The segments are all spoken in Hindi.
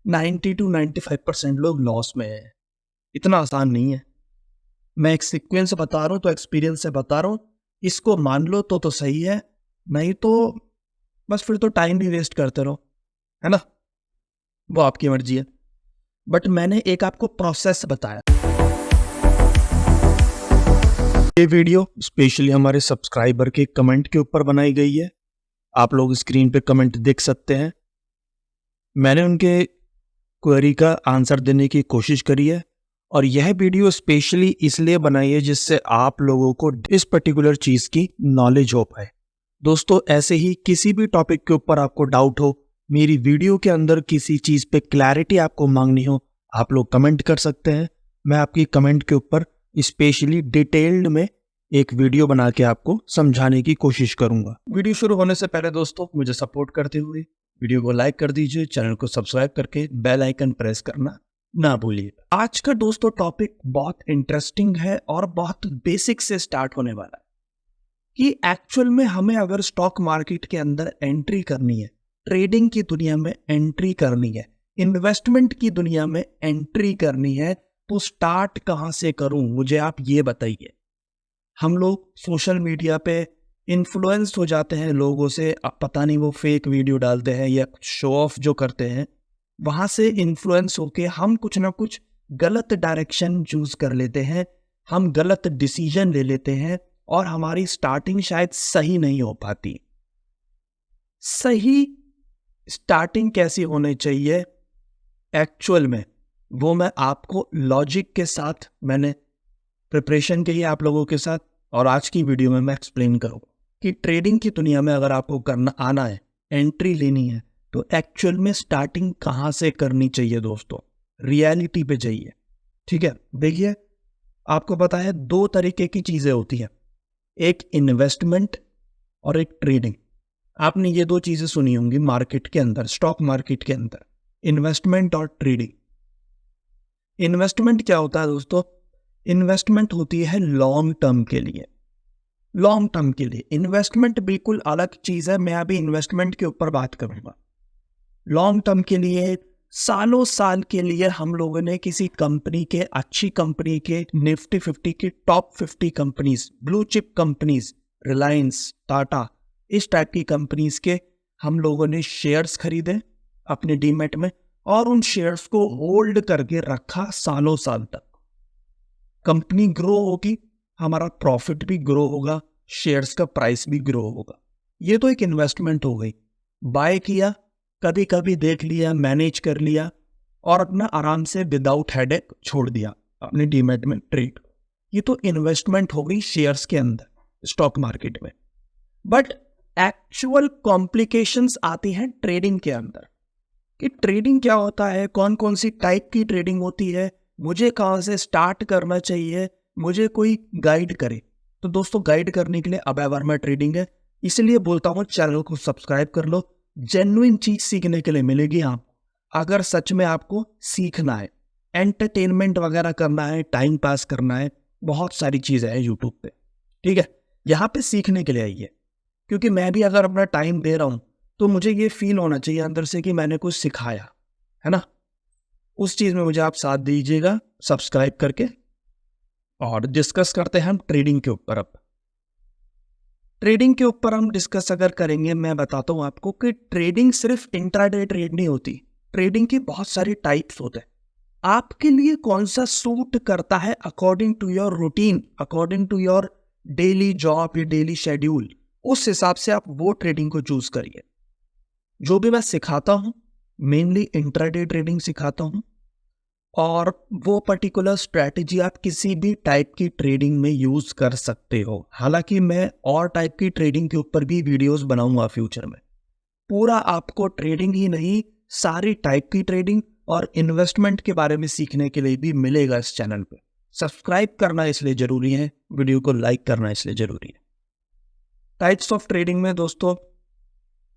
90 to 95% लोग लॉस में है। इतना आसान नहीं है। मैं एक सीक्वेंस बता रहा हूँ तो एक्सपीरियंस से बता रहा हूँ, इसको मान लो तो सही है, नहीं तो बस फिर तो टाइम भी वेस्ट करते रहो, है ना, वो आपकी मर्जी है। बट मैंने एक आपको प्रोसेस बताया। ये वीडियो स्पेशली हमारे सब्सक्राइबर के कमेंट के ऊपर बनाई गई है। आप लोग स्क्रीन पे कमेंट देख सकते हैं। मैंने उनके क्वेरी का आंसर देने की कोशिश करी है और यह वीडियो स्पेशली इसलिए बनाई है जिससे आप लोगों को इस पर्टिकुलर चीज की नॉलेज हो पाए। दोस्तों, ऐसे ही किसी भी टॉपिक के ऊपर आपको डाउट हो, मेरी वीडियो के अंदर किसी चीज पे क्लैरिटी आपको मांगनी हो, आप लोग कमेंट कर सकते हैं। मैं आपकी कमेंट के ऊपर स्पेशली डिटेल्ड में एक वीडियो बना के आपको समझाने की कोशिश करूंगा। वीडियो शुरू होने से पहले दोस्तों, मुझे सपोर्ट करते हुए वीडियो को लाइक कर दीजिए, चैनल को सब्सक्राइब करके बेल आइकन प्रेस करना ना भूलिए। आज का दोस्तों टॉपिक बहुत इंटरेस्टिंग है और बहुत बेसिक से स्टार्ट होने वाला है कि एक्चुअल में हमें अगर स्टॉक मार्केट के अंदर एंट्री करनी है, ट्रेडिंग की दुनिया में एंट्री करनी है, इन्वेस्टमेंट की दुनिया में एंट्री करनी है, तो स्टार्ट कहां से करूं, मुझे आप ये बताइए। हम लोग सोशल मीडिया पे इन्फ्लुएंस हो जाते हैं लोगों से, अब पता नहीं वो फेक वीडियो डालते हैं या शो ऑफ जो करते हैं, वहां से इन्फ्लुएंस होके हम कुछ ना कुछ गलत डायरेक्शन चूज कर लेते हैं, हम गलत डिसीजन ले लेते हैं और हमारी स्टार्टिंग शायद सही नहीं हो पाती। सही स्टार्टिंग कैसी होनी चाहिए एक्चुअल में, वो मैं आपको लॉजिक के साथ मैंने प्रिपरेशन की है आप लोगों के साथ, और आज की वीडियो में मैं एक्सप्लेन करूंगा कि ट्रेडिंग की दुनिया में अगर आपको करना आना है, एंट्री लेनी है, तो एक्चुअल में स्टार्टिंग कहां से करनी चाहिए दोस्तों। रियलिटी पे जाइए, ठीक है। देखिए, आपको पता है दो तरीके की चीजें होती हैं, एक इन्वेस्टमेंट और एक ट्रेडिंग। आपने ये दो चीजें सुनी होंगी मार्केट के अंदर, स्टॉक मार्केट के अंदर, इन्वेस्टमेंट और ट्रेडिंग। इन्वेस्टमेंट क्या होता है दोस्तों? इन्वेस्टमेंट होती है लॉन्ग टर्म के लिए। लॉन्ग टर्म के लिए इन्वेस्टमेंट बिल्कुल अलग चीज है, मैं अभी इन्वेस्टमेंट के ऊपर बात करूंगा। लॉन्ग टर्म के लिए सालों साल के लिए हम लोगों ने किसी कंपनी के, अच्छी कंपनी के, निफ्टी 50 की top 50 companies, blue chip companies, Reliance, Tata, इस टाइप की कंपनीज के हम लोगों ने शेयर्स खरीदे अपने डीमैट में और उन शेयर्स को होल्ड करके रखा सालों साल तक। कंपनी ग्रो होगी, हमारा प्रॉफिट भी ग्रो होगा, शेयर्स का प्राइस भी ग्रो होगा। ये तो एक इन्वेस्टमेंट हो गई। बाय किया, कभी कभी देख लिया, मैनेज कर लिया और अपना आराम से विदाउट हेडेक छोड़ दिया अपने डीमैट में ट्रेड। ये तो इन्वेस्टमेंट हो गई शेयर्स के अंदर, स्टॉक मार्केट में। बट एक्चुअल कॉम्प्लिकेशंस आती हैं ट्रेडिंग के अंदर कि ट्रेडिंग क्या होता है, कौन कौन सी टाइप की ट्रेडिंग होती है, मुझे कहाँ से स्टार्ट करना चाहिए, मुझे कोई गाइड करे। तो दोस्तों, गाइड करने के लिए अभय वर्मा ट्रेडिंग है, इसलिए बोलता हूँ चैनल को सब्सक्राइब कर लो। जेन्युइन चीज सीखने के लिए मिलेगी आपको, अगर सच में आपको सीखना है, एंटरटेनमेंट वगैरह करना है, टाइम पास करना है, बहुत सारी चीजें हैं यूट्यूब पे, ठीक है। यहाँ पे सीखने के लिए आइए, क्योंकि मैं भी अगर अपना टाइम दे रहा हूँ तो मुझे ये फील होना चाहिए अंदर से कि मैंने कुछ सिखाया है ना। उस चीज में मुझे आप साथ दीजिएगा सब्सक्राइब करके। और डिस्कस करते हैं हम ट्रेडिंग के ऊपर। अब ट्रेडिंग के ऊपर हम डिस्कस अगर करेंगे, मैं बताता हूं आपको कि ट्रेडिंग सिर्फ इंट्राडे ट्रेड नहीं होती, ट्रेडिंग की बहुत सारी टाइप्स होते हैं। आपके लिए कौन सा सूट करता है according to your routine, according to your daily job या डेली शेड्यूल, उस हिसाब से आप वो ट्रेडिंग को चूज करिए। जो भी मैं सिखाता हूं मेनली इंट्राडे ट्रेडिंग सिखाता हूं, और वो पर्टिकुलर स्ट्रैटेजी आप किसी भी टाइप की ट्रेडिंग में यूज कर सकते हो। हालांकि मैं और टाइप की ट्रेडिंग के ऊपर भी वीडियोस बनाऊंगा फ्यूचर में। पूरा आपको ट्रेडिंग ही नहीं, सारी टाइप की ट्रेडिंग और इन्वेस्टमेंट के बारे में सीखने के लिए भी मिलेगा इस चैनल पे। सब्सक्राइब करना इसलिए जरूरी है, वीडियो को लाइक करना इसलिए जरूरी है। टाइप्स ऑफ ट्रेडिंग में दोस्तों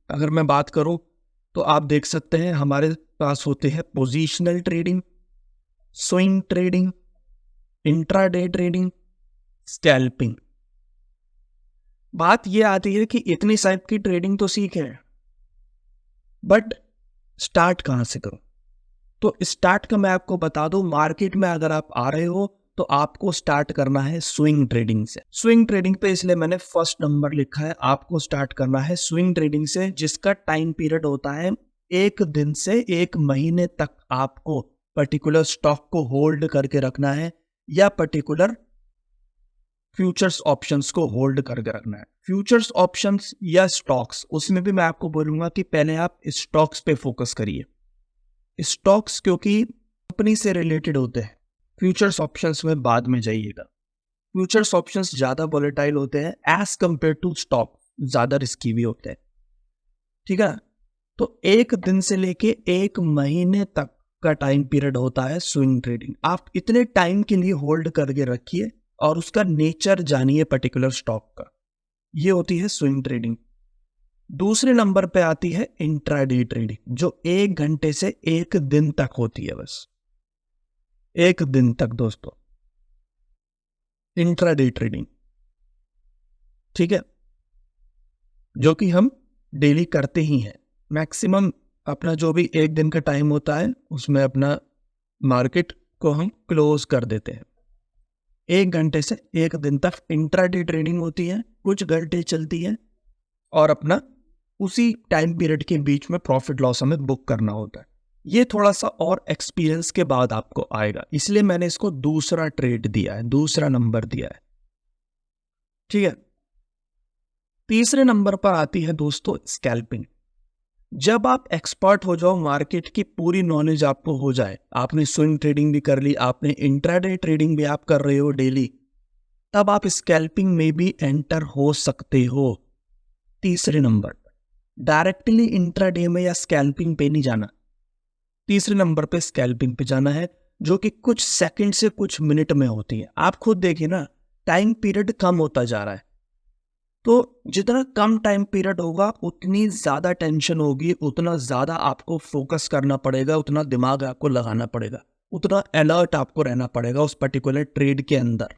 अगर मैं बात करूं तो आप देख सकते हैं हमारे पास होते हैं positional trading, swing trading, intraday trading, scalping. बात यह आती है कि इतनी टाइप की ट्रेडिंग तो सीखे हैं, बट स्टार्ट कहां से करूं। तो स्टार्ट का मैं आपको बता दूं, मार्केट में अगर आप आ रहे हो तो आपको स्टार्ट करना है स्विंग ट्रेडिंग से। स्विंग ट्रेडिंग पे इसलिए मैंने फर्स्ट नंबर लिखा है, आपको स्टार्ट करना है स्विंग ट्रेडिंग से, जिसका टाइम पीरियड होता है 1 दिन से 1 महीने तक। आपको पर्टिकुलर स्टॉक को होल्ड करके रखना है या पर्टिकुलर फ्यूचर्स ऑप्शंस को होल्ड करके रखना है। फ्यूचर्स ऑप्शंस या स्टॉक्स, उसमें भी मैं आपको बोलूंगा कि पहले आप स्टॉक्स पे फोकस करिए। स्टॉक्स क्योंकि कंपनी से रिलेटेड होते हैं, फ्यूचर्स ऑप्शंस में बाद में जाइएगा। फ्यूचर्स ऑप्शंस ज्यादा वॉलेटाइल होते हैं एज कंपेयर टू स्टॉक, ज्यादा रिस्की भी होते हैं, ठीक है। तो 1 दिन से लेके 1 महीने तक का टाइम पीरियड होता है स्विंग ट्रेडिंग। आप इतने टाइम के लिए होल्ड करके रखिए और उसका नेचर जानिए पर्टिकुलर स्टॉक का। ये होती है स्विंग ट्रेडिंग। दूसरे नंबर पे आती है इंट्राडे ट्रेडिंग, जो 1 घंटे से 1 दिन तक होती है, बस 1 दिन तक दोस्तों, इंट्राडे ट्रेडिंग, ठीक है, जो कि हम डेली करते ही हैं। मैक्सिमम अपना जो भी 1 दिन का टाइम होता है उसमें अपना मार्केट को हम क्लोज कर देते हैं। 1 घंटे से 1 दिन तक इंट्राडे ट्रेडिंग होती है, कुछ घंटे चलती है और अपना उसी टाइम पीरियड के बीच में प्रॉफिट लॉस हमें बुक करना होता है। ये थोड़ा सा और एक्सपीरियंस के बाद आपको आएगा, इसलिए मैंने इसको दूसरा ट्रेड दिया है, दूसरा नंबर दिया है, ठीक है। तीसरे नंबर पर आती है दोस्तों स्कैल्पिंग। जब आप एक्सपर्ट हो जाओ, मार्केट की पूरी नॉलेज आपको हो जाए, आपने स्विंग ट्रेडिंग भी कर ली, आपने इंट्राडे ट्रेडिंग भी आप कर रहे हो डेली, तब आप स्कैल्पिंग में भी एंटर हो सकते हो। तीसरे नंबर पर डायरेक्टली इंट्राडे में या स्कैल्पिंग पे नहीं जाना, तीसरे नंबर पे स्कैल्पिंग पे जाना है, जो कि कुछ सेकंड से कुछ मिनट में होती है। आप खुद देखिए ना, टाइम पीरियड कम होता जा रहा है, तो जितना कम टाइम पीरियड होगा उतनी ज्यादा टेंशन होगी, उतना ज्यादा आपको फोकस करना पड़ेगा, उतना दिमाग आपको लगाना पड़ेगा, उतना अलर्ट आपको रहना पड़ेगा उस पर्टिकुलर ट्रेड के अंदर।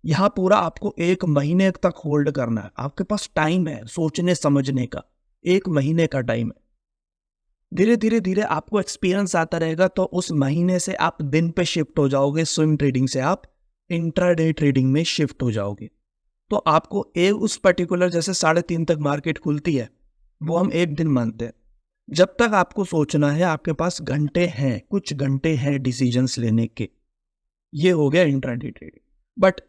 यहाँ पूरा आपको 1 महीने तक होल्ड करना है, आपके पास टाइम है सोचने समझने का, 1 महीने का टाइम है। धीरे धीरे धीरे आपको एक्सपीरियंस आता रहेगा, तो उस महीने से आप दिन पे शिफ्ट हो जाओगे, स्विंग ट्रेडिंग से आप इंट्राडे ट्रेडिंग में शिफ्ट हो जाओगे। तो आपको उस पर्टिकुलर, जैसे 3:30 तक मार्केट खुलती है, वो हम 1 दिन मानते हैं। जब तक आपको सोचना है, आपके पास घंटे हैं, कुछ घंटे हैं डिसीजंस लेने के। ये हो गया इंट्राडे ट्रेडिंग। बट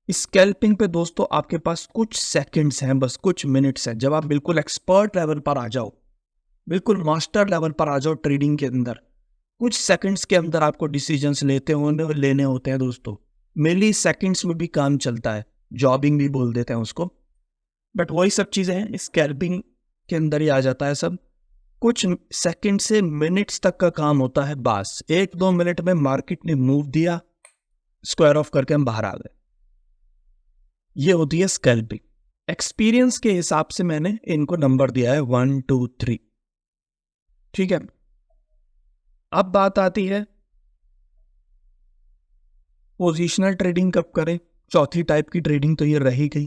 स्कैल्पिंग पे दोस्तों आपके पास कुछ सेकंड्स हैं, बस कुछ मिनट्स हैं। जब आप बिल्कुल एक्सपर्ट लेवल पर आ जाओ, बिल्कुल मास्टर लेवल पर आ जाओ ट्रेडिंग के अंदर, कुछ सेकंड्स के अंदर आपको डिसीजंस लेने होते हैं दोस्तों। मिली सेकंड्स में भी काम चलता है, जॉबिंग भी बोल देते हैं उसको, बट वही सब चीजें हैं, स्कैल्पिंग के अंदर ही आ जाता है सब। कुछ सेकंड से मिनट्स तक का काम होता है, बस 1-2 मिनट में मार्केट ने मूव दिया, स्क्वायर ऑफ करके हम बाहर आ गए। ये होती है स्कैल्पिंग। एक्सपीरियंस के हिसाब से मैंने इनको नंबर दिया है 1, 2, 3, ठीक है। अब बात आती है पोजिशनल ट्रेडिंग कब करें। चौथी टाइप की ट्रेडिंग तो ये रही गई।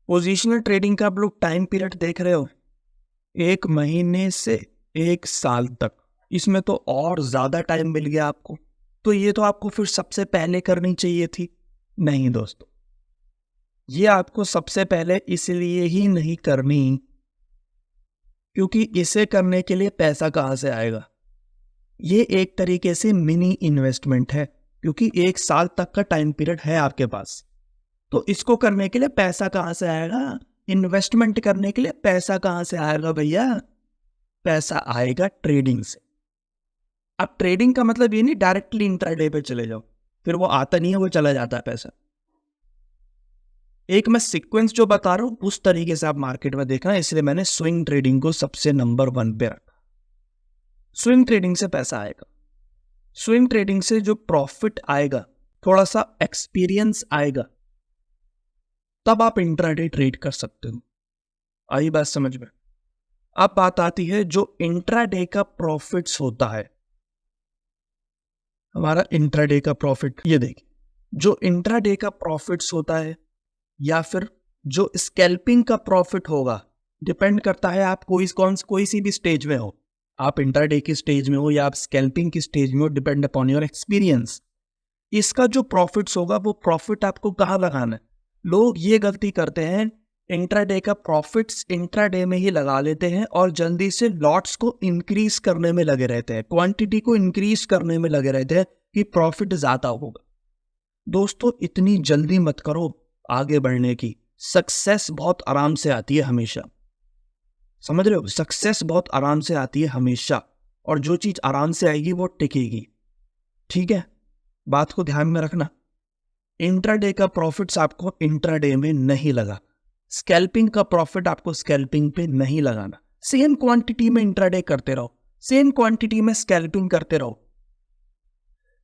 पोजिशनल ट्रेडिंग का आप लोग टाइम पीरियड देख रहे हो, 1 महीने से 1 साल तक। इसमें तो और ज्यादा टाइम मिल गया आपको, तो ये तो आपको फिर सबसे पहले करनी चाहिए थी। नहीं दोस्तों, ये आपको सबसे पहले इसलिए ही नहीं करनी क्योंकि इसे करने के लिए पैसा कहाँ से आएगा। ये एक तरीके से मिनी इन्वेस्टमेंट है, क्योंकि 1 साल तक का टाइम पीरियड है आपके पास। तो इसको करने के लिए पैसा कहाँ से आएगा, इन्वेस्टमेंट करने के लिए पैसा कहाँ से आएगा भैया, पैसा आएगा ट्रेडिंग से। अब ट्रेडिंग का मतलब ये नहीं डायरेक्टली इंट्राडे पे चले जाओ, फिर वो आता नहीं है, वो चला जाता है पैसा। एक मैं सीक्वेंस जो बता रहा हूं उस तरीके से आप मार्केट में देखना, इसलिए मैंने स्विंग ट्रेडिंग को सबसे नंबर 1 पे रखा। स्विंग ट्रेडिंग से पैसा आएगा, स्विंग ट्रेडिंग से जो प्रॉफिट आएगा, थोड़ा सा एक्सपीरियंस आएगा, तब आप इंट्राडे ट्रेड कर सकते हो। आई बात समझ में। अब बात आती है जो इंट्राडे का प्रॉफिट्स होता है, हमारा इंट्राडे का प्रॉफिट। ये देखिए, जो इंट्राडे का प्रॉफिट्स होता है या फिर जो स्कैल्पिंग का प्रॉफिट होगा, डिपेंड करता है आप कोई सी भी स्टेज में हो। आप इंट्राडे की स्टेज में हो या आप स्कैल्पिंग की स्टेज में हो, डिपेंड अपॉन योर एक्सपीरियंस। इसका जो प्रॉफिट्स होगा वो प्रॉफिट आपको कहाँ लगाना है। लोग ये गलती करते हैं, इंट्राडे का प्रॉफिट्स इंट्राडे में ही लगा लेते हैं और जल्दी से लॉट्स को इंक्रीज करने में लगे रहते हैं, क्वांटिटी को इंक्रीज करने में लगे रहते हैं कि प्रॉफिट ज्यादा होगा। दोस्तों इतनी जल्दी मत करो आगे बढ़ने की। सक्सेस बहुत आराम से आती है हमेशा, समझ रहे हो? सक्सेस बहुत आराम से आती है हमेशा, और जो चीज आराम से आएगी वो टिकेगी। ठीक है, बात को ध्यान में रखना। इंट्राडे का प्रॉफिट्स आपको इंट्राडे में नहीं लगा, स्कैल्पिंग का प्रॉफिट आपको स्कैल्पिंग पे नहीं लगाना। सेम क्वांटिटी में इंट्राडे करते रहो, सेम क्वांटिटी में स्कैल्पिंग करते रहो।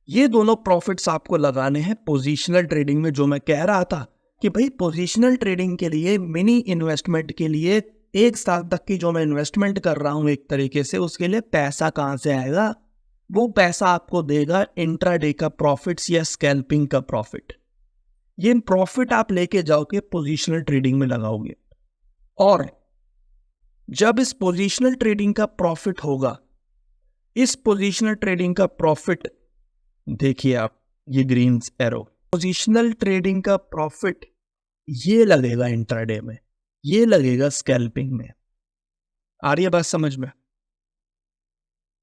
ये दोनों प्रॉफिट्स आपको लगाने हैं पोजीशनल ट्रेडिंग में। जो मैं कह रहा था कि भाई पोजीशनल ट्रेडिंग के लिए, मिनी इन्वेस्टमेंट के लिए, 1 साल तक की जो मैं इन्वेस्टमेंट कर रहा हूं एक तरीके से, उसके लिए पैसा कहां से आएगा? वो पैसा आपको देगा इंट्राडे का प्रॉफिट्स या स्कैल्पिंग का प्रॉफिट। ये प्रॉफिट आप लेके जाओगे पोजीशनल ट्रेडिंग में लगाओगे, और जब इस पोजीशनल ट्रेडिंग का प्रॉफिट होगा, इस पोजीशनल ट्रेडिंग का प्रॉफिट देखिए आप, ये ग्रीन एरो, पोजीशनल ट्रेडिंग का प्रॉफिट ये लगेगा इंट्राडे में, ये लगेगा स्कैल्पिंग में। आ रही है बात समझ में?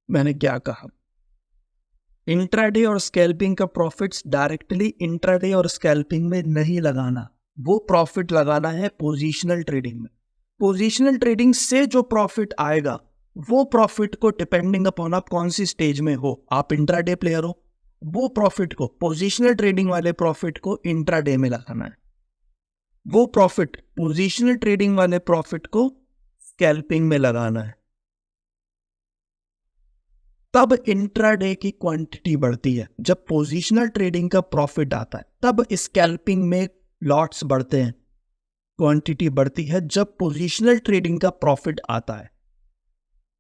मैंने क्या कहा? इंट्राडे और स्कैल्पिंग का प्रॉफिट्स डायरेक्टली इंट्राडे और स्कैल्पिंग में नहीं लगाना, वो प्रॉफिट लगाना है पोजीशनल ट्रेडिंग में। पोजीशनल ट्रेडिंग से जो प्रॉफिट आएगा, वो प्रॉफिट को डिपेंडिंग अपॉन आप कौन सी स्टेज में हो, आप इंट्राडे प्लेयर हो, वो प्रॉफिट को, पोजीशनल ट्रेडिंग वाले प्रॉफिट को इंट्राडे में लगाना है, वो प्रॉफिट, पोजीशनल ट्रेडिंग वाले प्रॉफिट को स्कैल्पिंग में लगाना है। तब इंट्राडे की क्वांटिटी बढ़ती है। जब पोजीशनल ट्रेडिंग का प्रॉफिट आता है तब स्कैल्पिंग में लॉट्स बढ़ते हैं, क्वांटिटी बढ़ती है जब पोजीशनल ट्रेडिंग का प्रॉफिट आता है।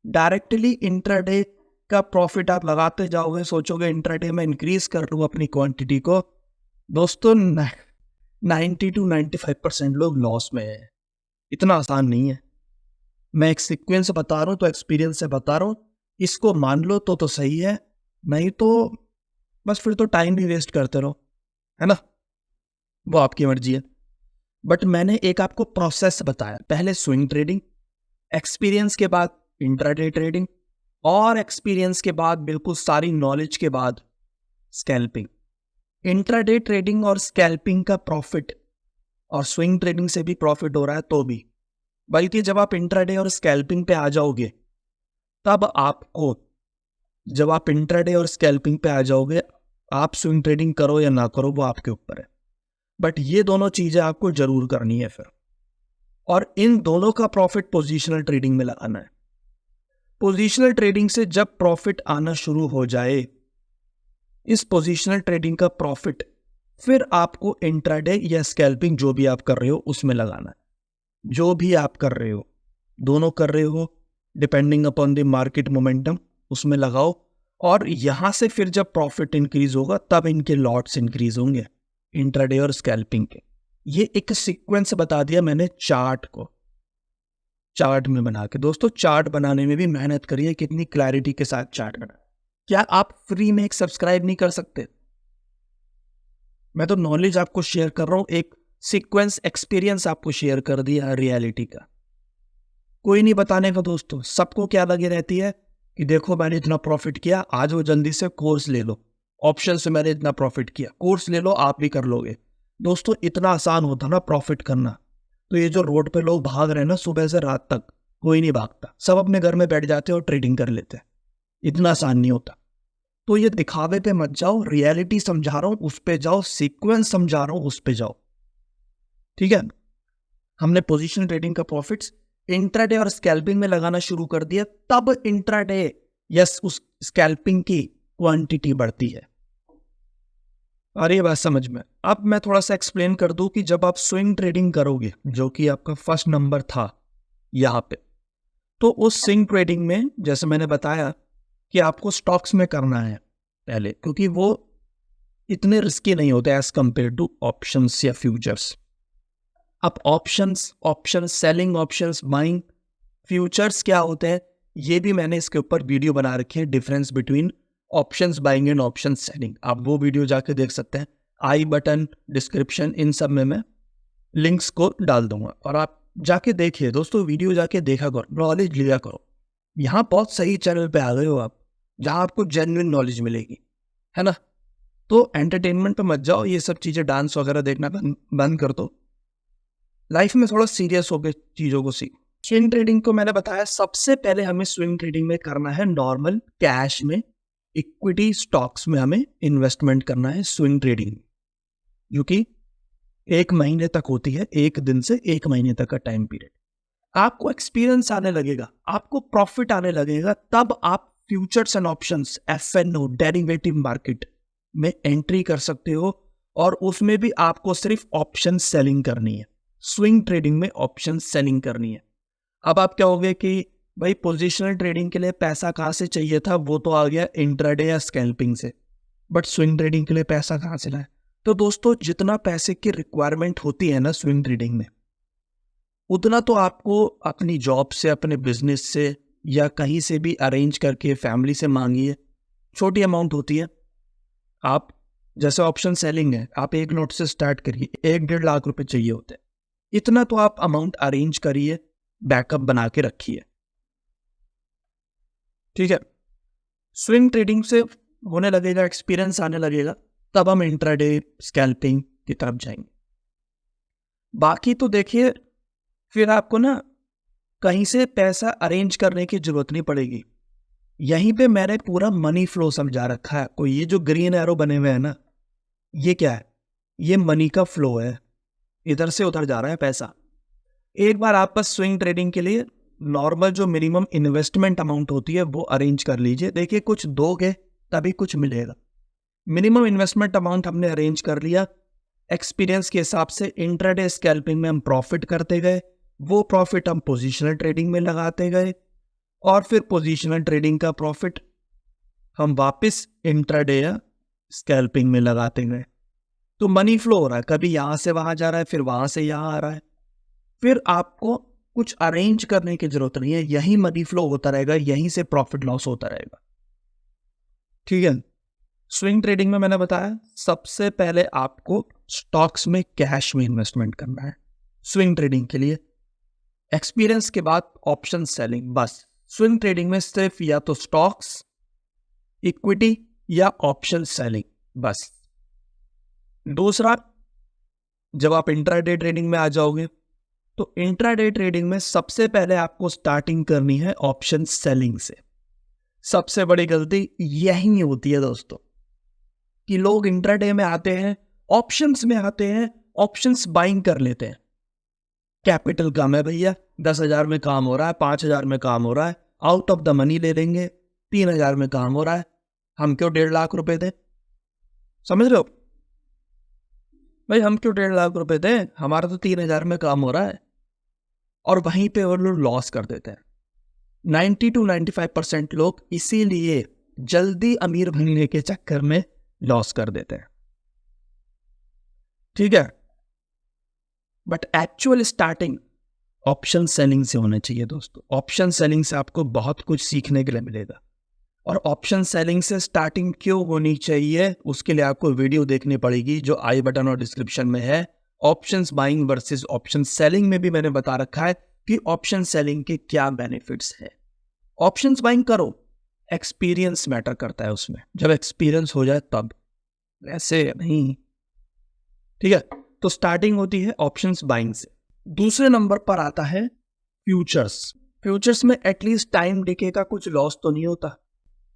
डायरेक्टली इंट्राडे का प्रॉफिट आप लगाते जाओगे, सोचोगे इंट्राडे में इंक्रीज कर लूं अपनी क्वांटिटी को, दोस्तों 90 to 95% लोग लॉस में है। इतना आसान नहीं है। मैं एक सीक्वेंस बता रहा हूं तो एक्सपीरियंस से बता रहा हूं, इसको मान लो तो सही है, नहीं तो बस फिर तो टाइम भी वेस्ट करते रहो, है ना, वो आपकी मर्जी है। बट मैंने एक आपको प्रोसेस बताया, पहले स्विंग ट्रेडिंग, एक्सपीरियंस के बाद इंट्राडे ट्रेडिंग, और एक्सपीरियंस के बाद, बिल्कुल सारी नॉलेज के बाद, स्कैल्पिंग। इंट्राडे ट्रेडिंग और स्कैल्पिंग का प्रॉफिट, और स्विंग ट्रेडिंग से भी प्रॉफिट हो रहा है तो भी, बल्कि जब आप इंट्राडे और स्कैल्पिंग पे आ जाओगे, तब आपको, जब आप इंट्राडे और स्कैल्पिंग पे आ जाओगे, आप स्विंग ट्रेडिंग करो या ना करो वो आपके ऊपर है, बट ये दोनों चीजें आपको जरूर करनी है फिर, और इन दोनों का प्रॉफिट पोजीशनल ट्रेडिंग में लगाना है। पोजीशनल ट्रेडिंग से जब प्रॉफिट आना शुरू हो जाए, इस पोजीशनल ट्रेडिंग का प्रॉफिट फिर आपको इंट्राडे या स्कैल्पिंग जो भी आप कर रहे हो उसमें लगाना है। जो भी आप कर रहे हो, दोनों कर रहे हो, depending upon the market momentum, उसमें लगाओ, और यहां से फिर जब प्रॉफिट इंक्रीज होगा तब इनके लॉट्स इंक्रीज होंगे, इंट्राडे और स्कैल्पिंग के। ये एक सीक्वेंस बता दिया मैंने चार्ट को, चार्ट में बना के। दोस्तों चार्ट बनाने में भी मेहनत करिए, कितनी क्लैरिटी के साथ चार्ट बना। क्या आप फ्री में एक सब्सक्राइब नहीं कर सकते? मैं तो नॉलेज आपको शेयर कर रहा हूं, एक सीक्वेंस एक्सपीरियंस आपको शेयर कर दिया रियलिटी का। कोई नहीं बताने का दोस्तों, सबको क्या लगी रहती है कि देखो मैंने इतना प्रॉफिट किया, आज वो जल्दी से कोर्स ले लो, ऑप्शन से मैंने इतना प्रॉफिट किया, कोर्स ले लो आप भी कर लोगे। दोस्तों इतना आसान होता ना प्रॉफिट करना, तो ये जो रोड पे लोग भाग रहे हैं ना सुबह से रात तक, कोई नहीं भागता, सब अपने घर में बैठ जाते हैं और ट्रेडिंग कर लेते हैं। इतना आसान नहीं होता। तो ये दिखावे पे मत जाओ, रियलिटी समझा रहा हूं उस पे जाओ, सीक्वेंस समझा रहा हूं उस पे जाओ, ठीक है। हमने पोजीशन ट्रेडिंग का प्रॉफिट्स इंट्राडे और स्कैल्पिंग में लगाना शुरू कर दिया, तब इंट्राडे यस उस स्कैल्पिंग की क्वांटिटी बढ़ती है। और ये बात समझ में। अब मैं थोड़ा सा एक्सप्लेन कर दूं कि जब आप स्विंग ट्रेडिंग करोगे, जो कि आपका फर्स्ट नंबर था यहां पे, तो उस स्विंग ट्रेडिंग में जैसे मैंने बताया कि आपको स्टॉक्स में करना है पहले, क्योंकि वो इतने रिस्की नहीं होते एज कंपेयर टू ऑप्शंस या फ्यूचर्स। अब options selling, options buying, futures क्या होते हैं ये भी मैंने इसके ऊपर वीडियो बना रखी है, difference between options buying and option selling. आप वो वीडियो जाके देख सकते हैं, आई बटन, डिस्क्रिप्शन, इन सब में मैं लिंक्स को डाल दूंगा और आप जाके देखिए दोस्तों, वीडियो जाके देखा करो, नॉलेज लिया करो। यहाँ बहुत सही चैनल पे आ गए हो आप, जहाँ आपको जेन्युइन नॉलेज मिलेगी, है ना। तो एंटरटेनमेंट पे मत जाओ, ये सब चीज़ें डांस वगैरह देखना बंद कर दो। लाइफ में थोड़ा सीरियस होकर चीज़ों को सीखो। स्विंग ट्रेडिंग को मैंने बताया, सबसे पहले हमें स्विंग ट्रेडिंग में करना है नॉर्मल कैश में, इक्विटी स्टॉक्स में हमें इन्वेस्टमेंट करना है स्विंग ट्रेडिंग, जो कि 1 महीने तक होती है, 1 दिन से 1 महीने तक का टाइम पीरियड। आपको एक्सपीरियंस आने लगेगा, आपको प्रॉफिट आने लगेगा, तब आप futures and options, FNO, derivative market में एंट्री कर सकते हो, और उसमें भी आपको सिर्फ ऑप्शन सेलिंग करनी है। स्विंग ट्रेडिंग में ऑप्शन सेलिंग करनी है। अब आप क्या होगे कि भाई पोजिशनल ट्रेडिंग के लिए पैसा कहाँ से चाहिए था, वो तो आ गया इंट्राडे या स्कैल्पिंग से, बट स्विंग ट्रेडिंग के लिए पैसा कहाँ से लाए। तो दोस्तों, जितना पैसे की रिक्वायरमेंट होती है ना स्विंग ट्रेडिंग में, उतना तो आपको अपनी जॉब से, अपने बिजनेस से, या कहीं से भी अरेंज करके फैमिली से मांगिए। छोटी अमाउंट होती है। आप जैसे ऑप्शन सेलिंग है, आप 1 नोट से स्टार्ट करिए, 1-1.5 लाख रुपए चाहिए होते हैं। इतना तो आप अमाउंट अरेंज करिए, बैकअप बना के रखिए, ठीक है। स्विंग ट्रेडिंग से होने लगेगा, एक्सपीरियंस आने लगेगा, तब हम इंट्राडे स्कैल्पिंग की तरफ जाएंगे। बाकी तो देखिए, फिर आपको ना कहीं से पैसा अरेंज करने की जरूरत नहीं पड़ेगी। यहीं पे मैंने पूरा मनी फ्लो समझा रखा है। कोई ये जो ग्रीन एरो बने हुए हैं ना, ये क्या है? ये मनी का फ्लो है, इधर से उधर जा रहा है पैसा। एक बार आप बस स्विंग ट्रेडिंग के लिए नॉर्मल जो मिनिमम इन्वेस्टमेंट अमाउंट होती है वो अरेंज कर लीजिए। देखिए, कुछ दोगे तभी कुछ मिलेगा। मिनिमम इन्वेस्टमेंट अमाउंट हमने अरेंज कर लिया, एक्सपीरियंस के हिसाब से इंट्राडे स्कैल्पिंग में हम प्रॉफिट करते गए, वो प्रॉफिट हम पोजिशनल ट्रेडिंग में लगाते गए, और फिर पोजिशनल ट्रेडिंग का प्रॉफिट हम वापस इंट्राडे या स्कैल्पिंग में लगाते गए। तो मनी फ्लो हो रहा है, कभी यहां से वहां जा रहा है, फिर वहां से यहां आ रहा है। फिर आपको कुछ अरेंज करने की जरूरत नहीं है, यही मनी फ्लो होता रहेगा, यहीं से प्रॉफिट लॉस होता रहेगा, ठीक है। स्विंग ट्रेडिंग में मैंने बताया, सबसे पहले आपको स्टॉक्स में कैश में इन्वेस्टमेंट करना है स्विंग ट्रेडिंग के लिए। एक्सपीरियंस के बाद ऑप्शन सेलिंग, बस। स्विंग ट्रेडिंग में सिर्फ या तो स्टॉक्स, इक्विटी या ऑप्शन सेलिंग, बस। दूसरा, जब आप इंट्राडे ट्रेडिंग में आ जाओगे, तो इंट्राडे ट्रेडिंग में सबसे पहले आपको स्टार्टिंग करनी है ऑप्शन सेलिंग से। सबसे बड़ी गलती यही होती है दोस्तों, कि लोग इंट्राडे में आते हैं, ऑप्शंस में आते हैं, ऑप्शंस बाइंग कर लेते हैं। कैपिटल कम है भैया, 10,000 में काम हो रहा है, 5,000 में काम हो रहा है, आउट ऑफ द मनी ले लेंगे, 3,000 में काम हो रहा है, हम क्यों 1.5 लाख रुपए दें? समझ रहे हो भाई, हम क्यों 1.5 लाख रुपए दें, हमारा तो 3,000 में काम हो रहा है। और वहीं पे वो लोग लॉस कर देते हैं। 90 to 95% लोग इसीलिए जल्दी अमीर बनने के चक्कर में लॉस कर देते हैं, ठीक है। But actual starting option selling से होना चाहिए दोस्तों। ऑप्शन सेलिंग से आपको बहुत कुछ सीखने के लिए मिलेगा। और ऑप्शन सेलिंग से स्टार्टिंग क्यों होनी चाहिए, उसके लिए आपको वीडियो देखनी पड़ेगी, जो आई बटन और डिस्क्रिप्शन में है। Options buying versus option selling में भी मैंने बता रखा है कि ऑप्शन सेलिंग के क्या बेनिफिट्स है। ऑप्शंस बाइंग करो, एक्सपीरियंस मैटर करता है उसमें, जब एक्सपीरियंस हो जाए तब, ऐसे नहीं, ठीक है। तो स्टार्टिंग होती है ऑप्शंस बाइंग से। दूसरे नंबर पर आता है फ्यूचर्स। फ्यूचर्स में एटलीस्ट टाइम डिके का कुछ लॉस तो नहीं होता,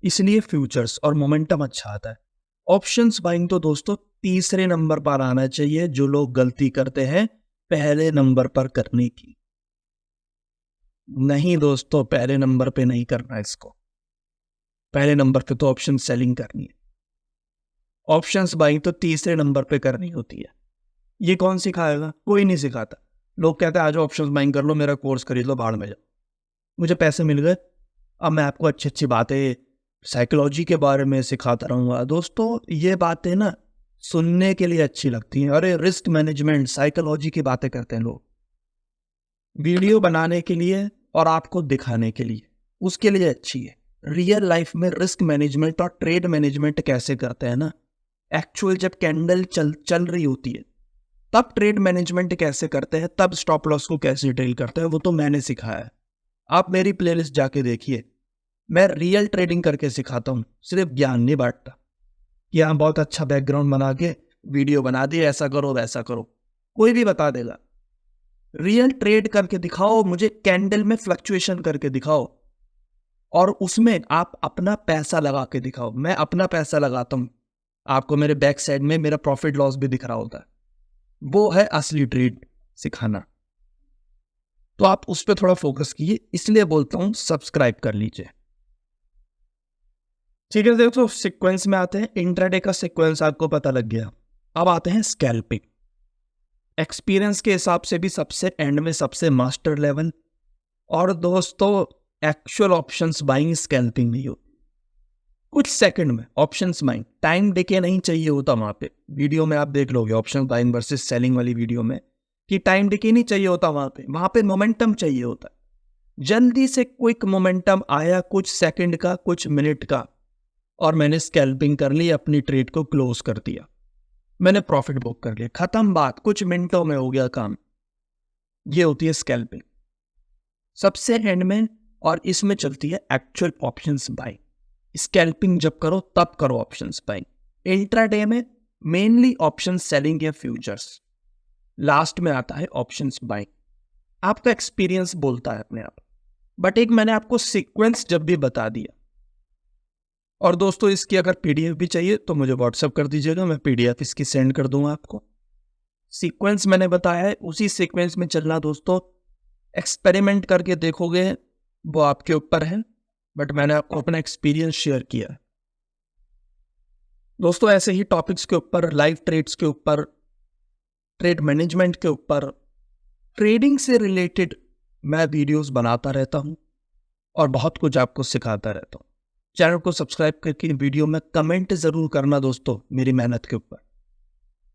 इसलिए फ्यूचर्स और मोमेंटम अच्छा आता है। ऑप्शंस बाइंग तो दोस्तों तीसरे नंबर पर आना चाहिए, जो लोग गलती करते हैं पहले नंबर पर करने की। नहीं दोस्तों, पहले नंबर पे नहीं करना इसको। पहले नंबर पे तो ऑप्शन सेलिंग करनी है, ऑप्शंस बाइंग तो तीसरे नंबर पे करनी होती है। ये कौन सिखाएगा? कोई नहीं सिखाता। लोग कहते हैं आज ऑप्शंस बाइंग कर लो, मेरा कोर्स खरीद लो, भाड़ में जाओ, मुझे पैसे मिल गए, अब मैं आपको अच्छी अच्छी बातें साइकोलॉजी के बारे में सिखाता रहूंगा। दोस्तों, ये बातें ना सुनने के लिए अच्छी लगती हैं। अरे रिस्क मैनेजमेंट, साइकोलॉजी की बातें करते हैं लोग, वीडियो बनाने के लिए और आपको दिखाने के लिए। उसके लिए अच्छी है। रियल लाइफ में रिस्क मैनेजमेंट और ट्रेड मैनेजमेंट कैसे करते हैं ना, एक्चुअल जब कैंडल चल रही होती है तब ट्रेड मैनेजमेंट कैसे करते हैं, तब स्टॉप लॉस को कैसे डील करते हैं, वो तो मैंने सिखाया है। आप मेरी प्लेलिस्ट जाके देखिए, मैं रियल ट्रेडिंग करके सिखाता हूँ, सिर्फ ज्ञान नहीं बांटता कि हाँ बहुत अच्छा बैकग्राउंड बना के वीडियो बना दी, ऐसा करो वैसा करो, कोई भी बता देगा। रियल ट्रेड करके दिखाओ, मुझे कैंडल में फ्लक्चुएशन करके दिखाओ और उसमें आप अपना पैसा लगा के दिखाओ। मैं अपना पैसा लगाता हूँ, आपको मेरे बैक साइड में मेरा प्रॉफिट लॉस भी दिख रहा होता है, वो है असली ट्रेड सिखाना। तो आप उस पर थोड़ा फोकस कीजिए, इसलिए बोलता हूं सब्सक्राइब कर लीजिए। ठीक है, देखो सीक्वेंस में आते हैं। इंट्राडे का सीक्वेंस आपको पता लग गया, अब आते हैं स्कैल्पिंग। एक्सपीरियंस के हिसाब से भी सबसे एंड में सबसे मास्टर लेवल। और दोस्तों एक्चुअल ऑप्शंस बाइंग स्कैल्पिंग नहीं होती, कुछ सेकंड में ऑप्शंस बाइंग, टाइम डिके नहीं चाहिए होता। वहां पे वीडियो में आप देख लोगे ऑप्शन बाइंग वर्सेस सेलिंग वाली वीडियो में कि टाइम डिके नहीं चाहिए होता। वहां पे मोमेंटम चाहिए होता है। जल्दी से क्विक मोमेंटम आया, कुछ सेकंड का कुछ मिनट का, और मैंने स्कैल्पिंग कर ली, अपनी ट्रेड को क्लोज कर दिया, मैंने प्रॉफिट बुक कर लिया, खत्म बात, कुछ मिनटों में हो गया काम। ये होती है स्कैल्पिंग सबसे एंड में, और इसमें चलती है एक्चुअल ऑप्शंस बाइंग। स्कैल्पिंग जब करो तब करो ऑप्शंस बाइंग। इंट्राडे में मेनली ऑप्शन सेलिंग या फ्यूचर्स, लास्ट में आता है ऑप्शंस बाइंग। आपका एक्सपीरियंस बोलता है अपने आप। बट एक मैंने आपको सीक्वेंस जब भी बता दिया। और दोस्तों इसकी अगर पीडीएफ भी चाहिए तो मुझे व्हाट्सएप कर दीजिएगा, मैं पीडीएफ इसकी सेंड कर दूंगा आपको। सीक्वेंस मैंने बताया है, उसी सीक्वेंस में चलना दोस्तों। एक्सपेरिमेंट करके देखोगे वो आपके ऊपर है, बट मैंने आपको अपना एक्सपीरियंस शेयर किया है। दोस्तों ऐसे ही टॉपिक्स के ऊपर, लाइव ट्रेड्स के ऊपर, ट्रेड मैनेजमेंट के ऊपर, ट्रेडिंग से रिलेटेड मैं वीडियोस बनाता रहता हूं और बहुत कुछ आपको सिखाता रहता हूं। चैनल को सब्सक्राइब करके वीडियो में कमेंट जरूर करना दोस्तों, मेरी मेहनत के ऊपर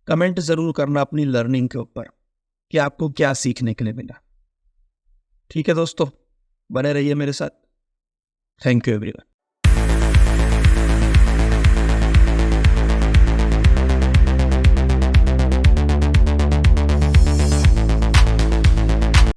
कमेंट जरूर करना, अपनी लर्निंग के ऊपर कि आपको क्या सीखने के लिए मिला। ठीक है दोस्तों, बने रहिए मेरे साथ। Thank you everyone.